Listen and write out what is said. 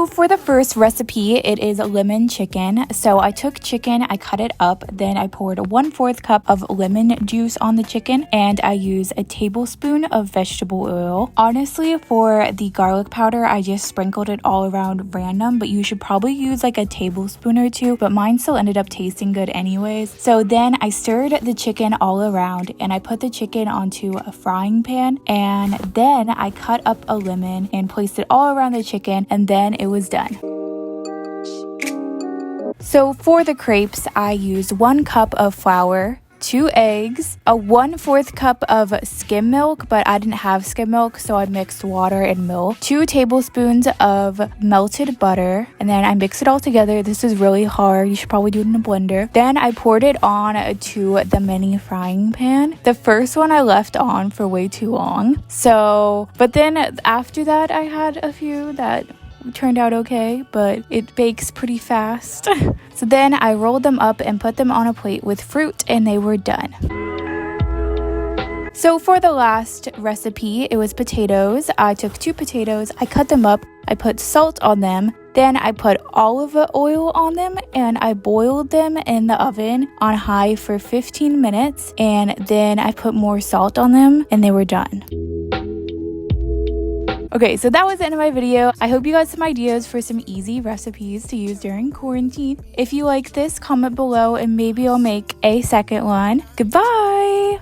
So for the first recipe, it is lemon chicken. So I took chicken, I cut it up, then I poured 1/4 cup of lemon juice on the chicken, and I used a tablespoon of vegetable oil. Honestly, for the garlic powder, I just sprinkled it all around random, but you should probably use like a tablespoon or two, but mine still ended up tasting good anyways. So then I stirred the chicken all around, and I put the chicken onto a frying pan, and then I cut up a lemon and placed it all around the chicken, and then it was done. So for the crepes, I used 1 cup of flour, 2 eggs, a 1/4 cup of skim milk, but I didn't have skim milk, so I mixed water and milk, 2 tablespoons of melted butter, and then I mixed it all together. This is really hard. You should probably do it in a blender. Then I poured it on to the mini frying pan. The first one I left on for way too long. But then after that, I had a few that turned out okay, but it bakes pretty fast. So then I rolled them up and put them on a plate with fruit, and they were done. So for the last recipe, it was potatoes. I took 2 potatoes, I cut them up, I put salt on them, then I put olive oil on them, and I boiled them in the oven on high for 15 minutes, and then I put more salt on them, and they were done. Okay, so that was the end of my video. I hope you got some ideas for some easy recipes to use during quarantine. If you like this, comment below and maybe I'll make a second one. Goodbye!